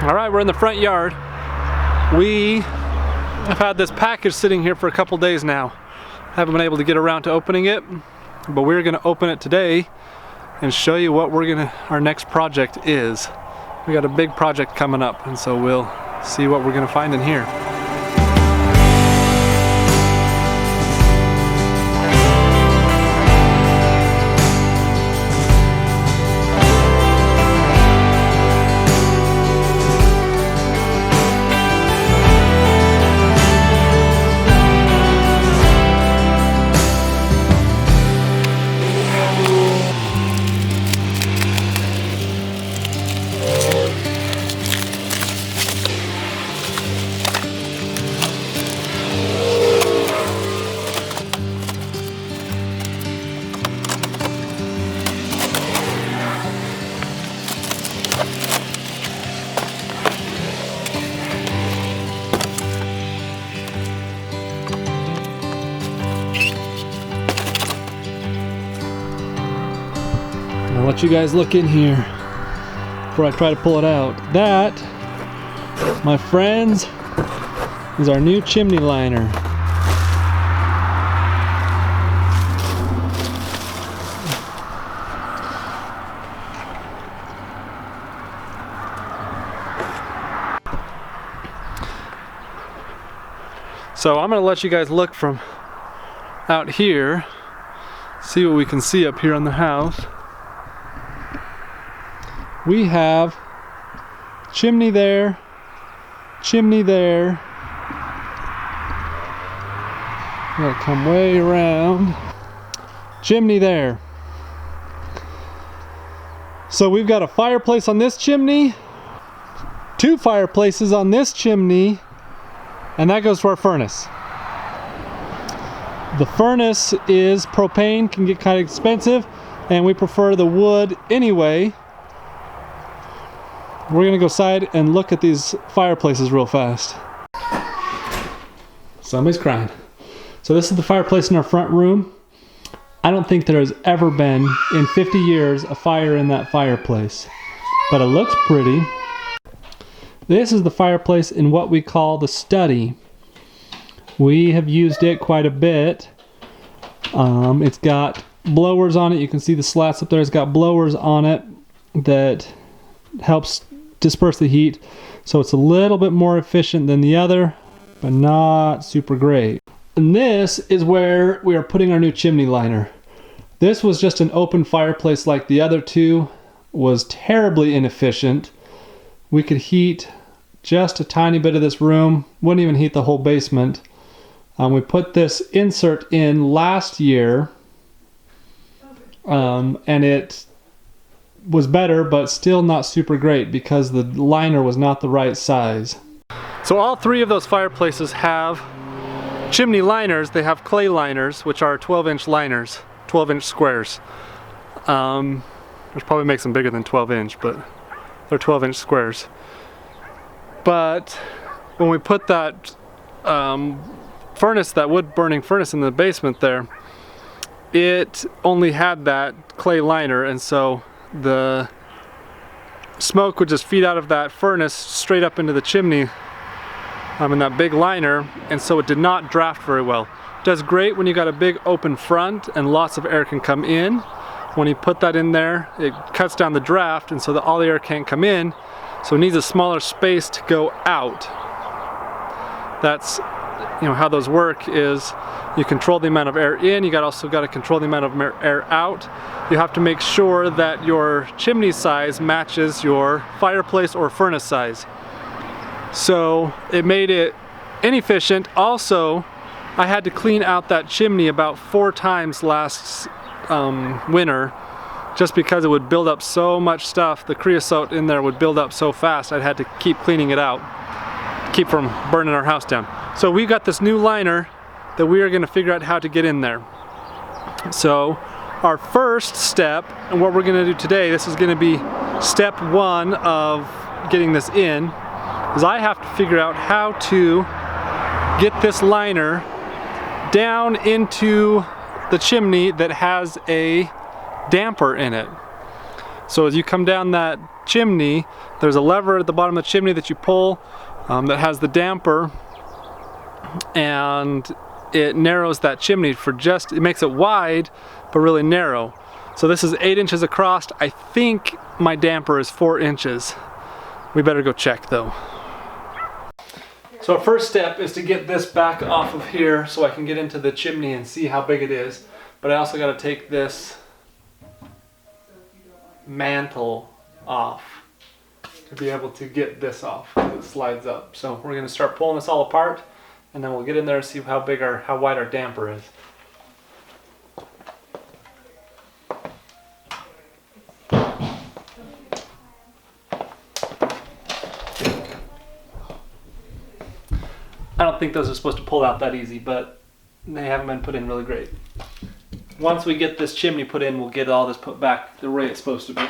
Alright, we're in the front yard. We have had this package sitting here for a couple days now. Haven't been able to get around to opening it, but we're going to open it today and show you what our next project is. We got a big project coming up, and so we'll see what we're going to find in here. I'll let you guys look in here before I try to pull it out. That, my friends, is our new chimney liner. So I'm going to let you guys look from out here, see what we can see up here on the house. We have chimney there, chimney there. Gotta come way around. Chimney there. So we've got a fireplace on this chimney, 2 fireplaces on this chimney, and that goes to our furnace. The furnace is propane, can get kind of expensive, and we prefer the wood anyway. We're gonna go side and look at these fireplaces real fast. Somebody's crying. So this is the fireplace in our front room. I don't think there has ever been, in 50 years, a fire in that fireplace. But it looks pretty. This is the fireplace in what we call the study. We have used it quite a bit. It's got blowers on it. You can see the slats up there. It's got blowers on it that helps disperse the heat, so it's a little bit more efficient than the other, but not super great. And this is where we are putting our new chimney liner. This was just an open fireplace like the other two, was terribly inefficient. We could heat just a tiny bit of this room, wouldn't even heat the whole basement. We put this insert in last year, and it was better, but still not super great because the liner was not the right size. So all 3 of those fireplaces have chimney liners. They have clay liners, which are 12-inch liners, 12-inch squares. Which probably makes them bigger than 12-inch, but they're 12-inch squares. But when we put that furnace, that wood-burning furnace in the basement there, it only had that clay liner, and so the smoke would just feed out of that furnace straight up into the chimney in that big liner, and so it did not draft very well. It does great when you got a big open front and lots of air can come in. When you put that in there, it cuts down the draft, and so that all the air can't come in, so it needs a smaller space to go out. That's how those work is you control the amount of air in, you also got to control the amount of air out. You have to make sure that your chimney size matches your fireplace or furnace size. So it made it inefficient. Also, I had to clean out that chimney about 4 times last winter, just because it would build up so much stuff. The creosote in there would build up so fast, I had to keep cleaning it out, keep from burning our house down. So we got this new liner that we are going to figure out how to get in there. So our first step, and what we're going to do today, this is going to be step 1 of getting this in, is I have to figure out how to get this liner down into the chimney that has a damper in it. So as you come down that chimney, there's a lever at the bottom of the chimney that you pull that has the damper, and it narrows that chimney for just, it makes it wide but really narrow. So this is 8 inches across. I think my damper is 4 inches. We better go check though. So our first step is to get this back off of here so I can get into the chimney and see how big it is. But I also got to take this mantle off to be able to get this off. It slides up. So we're going to start pulling this all apart, and then we'll get in there and see how wide our damper is. I don't think those are supposed to pull out that easy, but they haven't been put in really great. Once we get this chimney put in, we'll get all this put back the way it's supposed to be.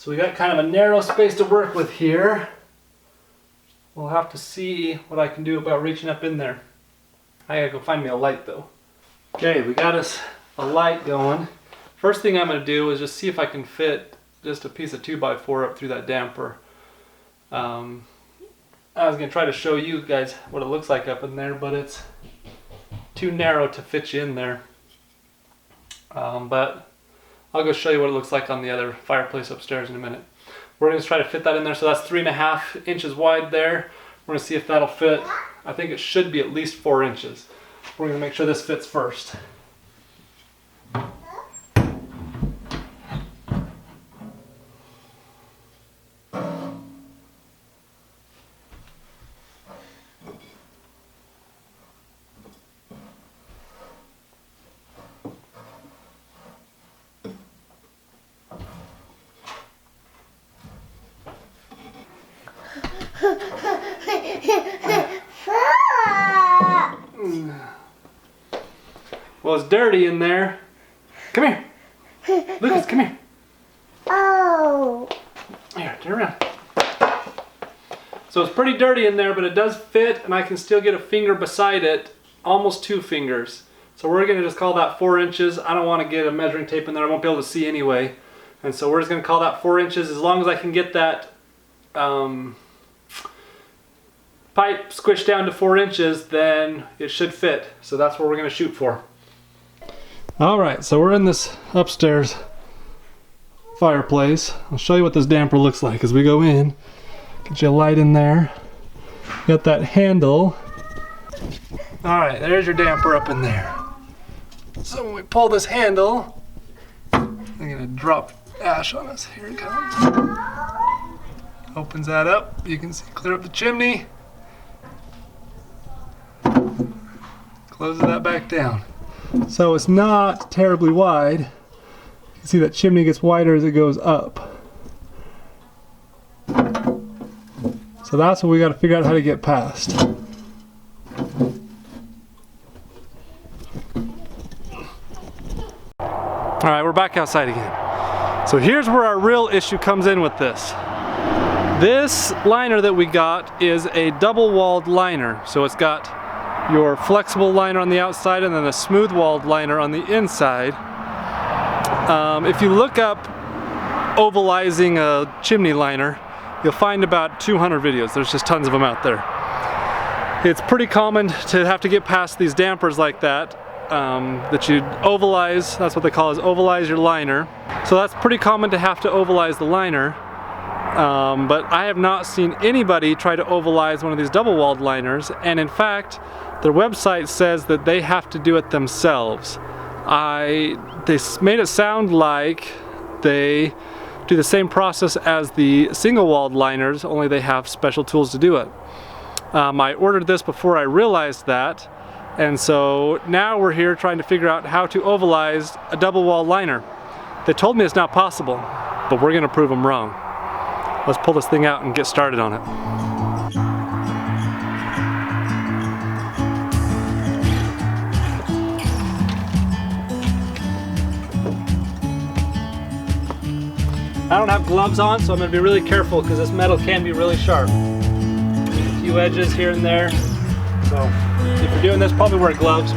So we got kind of a narrow space to work with here. We'll have to see what I can do about reaching up in there. I gotta go find me a light though. Okay, we got us a light going. First thing I'm gonna do is just see if I can fit just a piece of 2x4 up through that damper. I was gonna try to show you guys what it looks like up in there, but it's too narrow to fit you in there. But I'll go show you what it looks like on the other fireplace upstairs in a minute. We're going to try to fit that in there, so that's 3.5 inches wide there. We're going to see if that'll fit. I think it should be at least 4 inches. We're going to make sure this fits first. Well, it's dirty in there. Come here. Lucas, come here. Oh. Here, turn around. So it's pretty dirty in there, but it does fit, and I can still get a finger beside it, almost 2 fingers. So we're going to just call that 4 inches. I don't want to get a measuring tape in there. I won't be able to see anyway. And so we're just going to call that 4 inches. As long as I can get that pipe squished down to 4 inches, then it should fit. So that's what we're going to shoot for. Alright, so we're in this upstairs fireplace. I'll show you what this damper looks like as we go in. Get you a light in there. Got that handle. Alright, there's your damper up in there. So when we pull this handle, I'm going to drop ash on us. Here it comes. Opens that up. You can see clear up the chimney. Closes that back down. So it's not terribly wide. You can see that chimney gets wider as it goes up. So that's what we got to figure out how to get past. Alright, we're back outside again. So here's where our real issue comes in with this. This liner that we got is a double-walled liner. So it's got your flexible liner on the outside and then a smooth-walled liner on the inside. If you look up ovalizing a chimney liner, you'll find about 200 videos. There's just tons of them out there. It's pretty common to have to get past these dampers like that. that you ovalize. That's what they call is ovalize your liner. So that's pretty common to have to ovalize the liner. But I have not seen anybody try to ovalize one of these double-walled liners, and in fact their website says that they have to do it themselves. They made it sound like they do the same process as the single-walled liners, only they have special tools to do it. I ordered this before I realized that, and so now we're here trying to figure out how to ovalize a double-walled liner. They told me it's not possible, but we're going to prove them wrong. Let's pull this thing out and get started on it. I don't have gloves on, so I'm going to be really careful because this metal can be really sharp. There's a few edges here and there, so if you're doing this, probably wear gloves.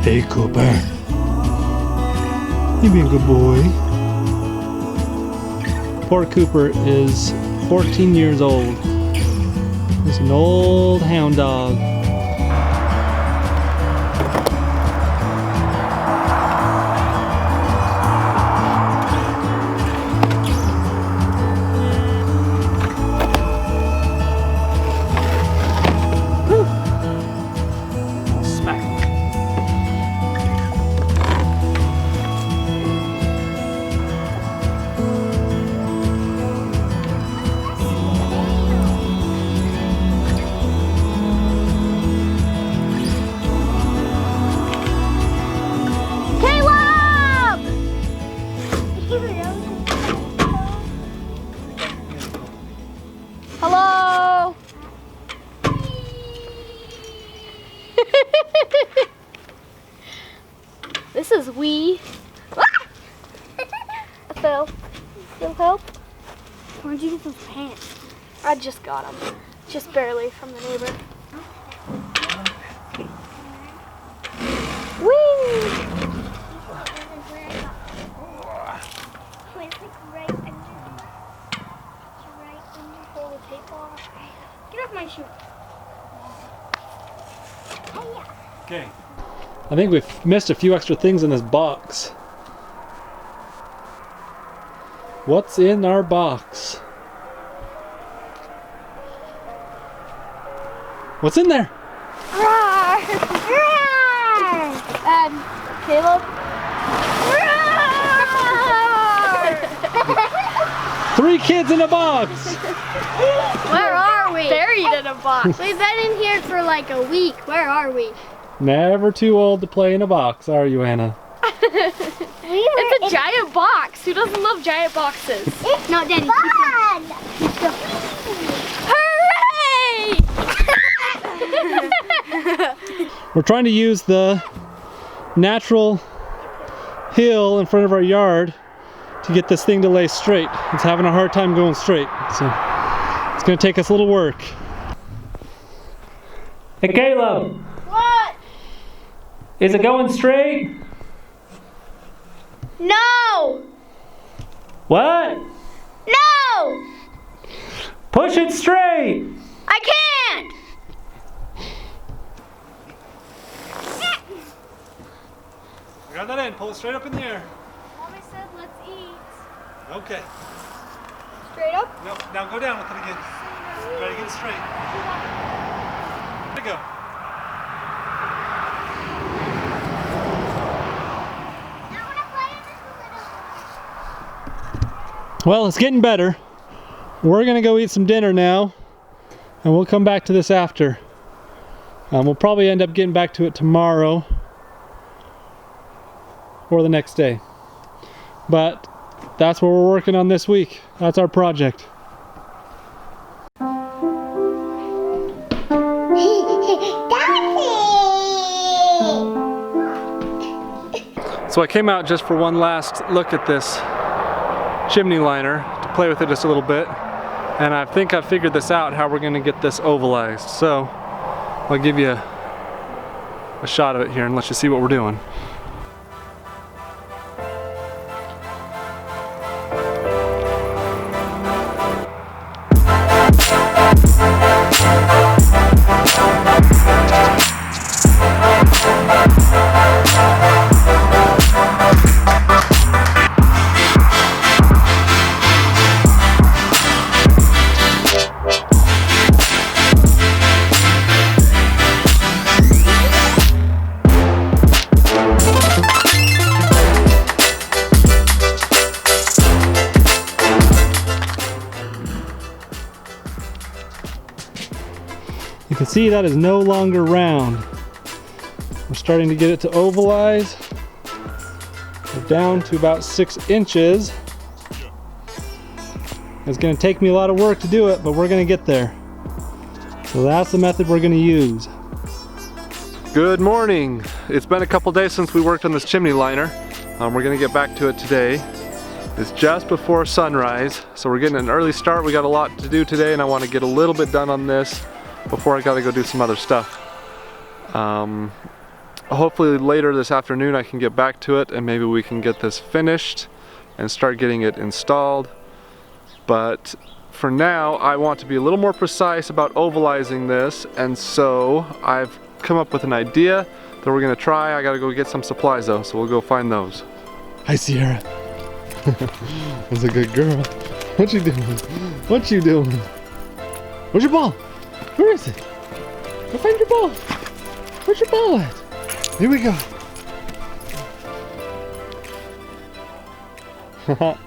Hey Cooper, you being a good boy. Poor Cooper is 14 years old. He's an old hound dog. Hello. This is wee. I fell. Still help? Where'd you get those pants? I just got them. Just barely from the neighbor. Whee! Get off my shoe. Okay. I think we've missed a few extra things in this box. What's in our box? What's in there? Caleb. 3 kids in a box! Where are we? Buried in a box. We've been in here for like a week. Where are we? Never too old to play in a box, are you, Anna? It's a giant box. Who doesn't love giant boxes? It's no, Daddy. Fun! Hooray! We're trying to use the natural hill in front of our yard to get this thing to lay straight. It's having a hard time going straight, so it's going to take us a little work. Hey Caleb! What? Is it going straight? No! What? No! Push it straight! I can't! Grab that in, pull it straight up in the air. Mommy said let's eat. Okay. Straight up? No, now go down with it again. Try to get it straight. There you go. Well, it's getting better. We're gonna go eat some dinner now, and we'll come back to this after. We'll probably end up getting back to it tomorrow or the next day. But that's what we're working on this week. That's our project. So I came out just for one last look at this chimney liner to play with it just a little bit, and I think I figured this out, how we're going to get this ovalized. So I'll give you a shot of it here and let you see what we're doing. You can see that is no longer round. We're starting to get it to ovalize. We're down to about 6 inches. It's going to take me a lot of work to do it, but we're going to get there. So that's the method we're going to use. Good morning. It's been a couple days since we worked on this chimney liner. We're going to get back to it today. It's just before sunrise, so we're getting an early start. We got a lot to do today, and I want to get a little bit done on this before I gotta go do some other stuff. Hopefully later this afternoon I can get back to it and maybe we can get this finished and start getting it installed. But for now I want to be a little more precise about ovalizing this, and so I've come up with an idea that we're gonna try. I gotta go get some supplies though, so we'll go find those. Hi Sierra. That's a good girl. What you doing? What you doing? Where's your ball? Where is it? Go find your ball. Where's your ball at? Here we go.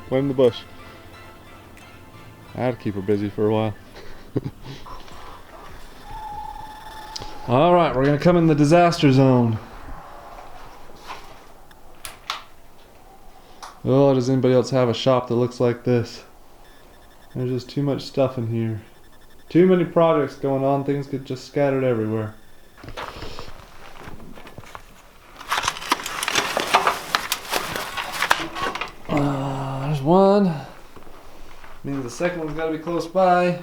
Went in the bush. I had to keep her busy for a while. Alright, we're going to come in the disaster zone. Oh, does anybody else have a shop that looks like this? There's just too much stuff in here. Too many projects going on, things get just scattered everywhere. There's one. Means the second one's got to be close by.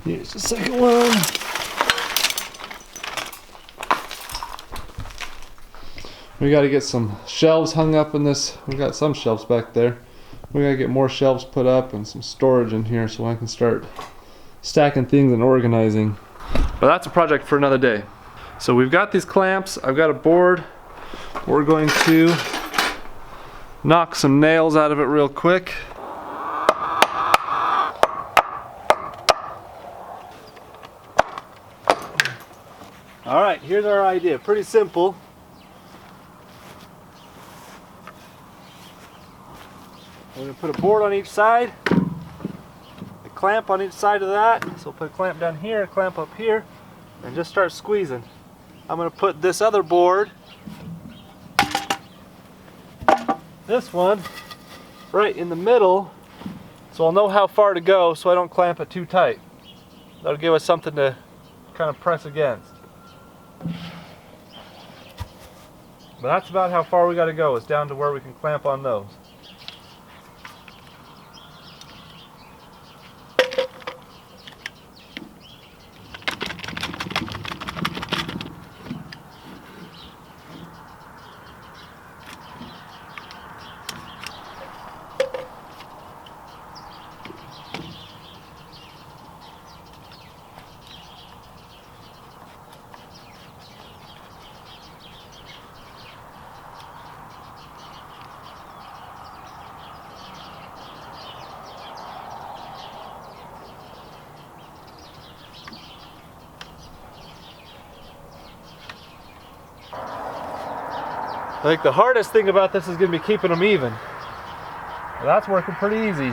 Here's the second one. We got to get some shelves hung up in this. We got some shelves back there. We gotta get more shelves put up and some storage in here so I can start stacking things and organizing. But that's a project for another day. So we've got these clamps, I've got a board. We're going to knock some nails out of it real quick. Alright, here's our idea. Pretty simple. We're going to put a board on each side, a clamp on each side of that. So we'll put a clamp down here, a clamp up here, and just start squeezing. I'm going to put this other board, this one, right in the middle, so I'll know how far to go so I don't clamp it too tight. That'll give us something to kind of press against. But that's about how far we got to go, is down to where we can clamp on those. I think the hardest thing about this is going to be keeping them even. Well, that's working pretty easy.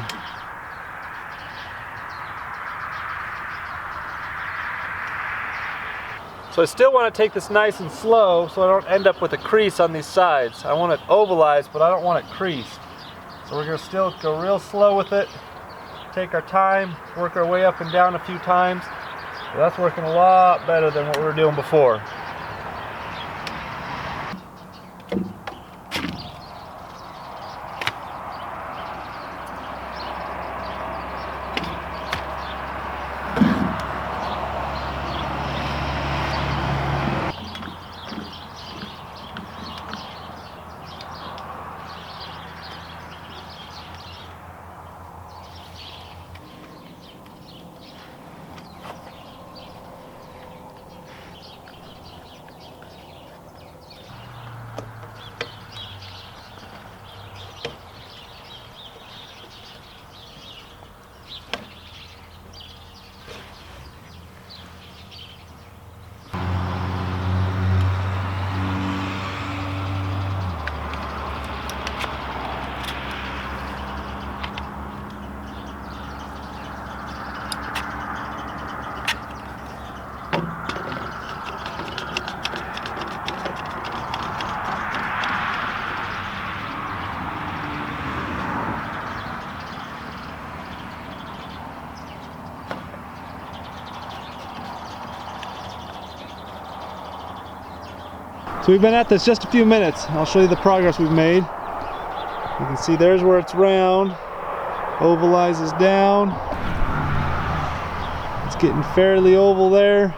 So I still want to take this nice and slow so I don't end up with a crease on these sides. I want it ovalized, but I don't want it creased. So we're going to still go real slow with it, take our time, work our way up and down a few times. But that's working a lot better than what we were doing before. So we've been at this just a few minutes. I'll show you the progress we've made. You can see there's where it's round. Ovalizes down. It's getting fairly oval there.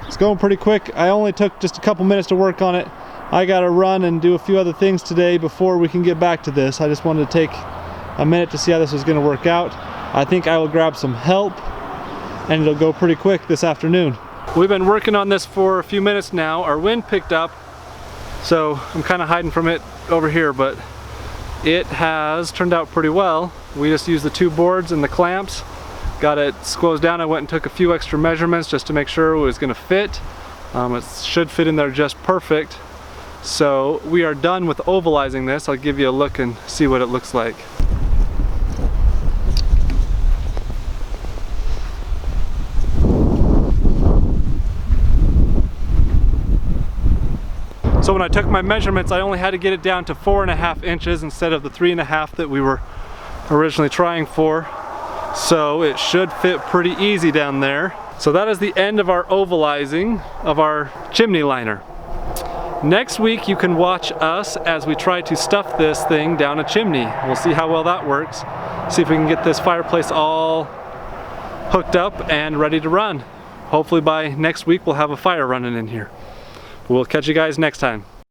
It's going pretty quick. I only took just a couple minutes to work on it. I gotta run and do a few other things today before we can get back to this. I just wanted to take a minute to see how this was gonna work out. I think I will grab some help and it'll go pretty quick this afternoon. We've been working on this for a few minutes now. Our wind picked up, so I'm kind of hiding from it over here, but it has turned out pretty well. We just used the 2 boards and the clamps, got it squoze down. I went and took a few extra measurements just to make sure it was going to fit. It should fit in there just perfect. So we are done with ovalizing this. I'll give you a look and see what it looks like. So when I took my measurements, I only had to get it down to 4.5 inches instead of the 3.5 that we were originally trying for. So it should fit pretty easy down there. So that is the end of our ovalizing of our chimney liner. Next week you can watch us as we try to stuff this thing down a chimney. We'll see how well that works. See if we can get this fireplace all hooked up and ready to run. Hopefully by next week we'll have a fire running in here. We'll catch you guys next time.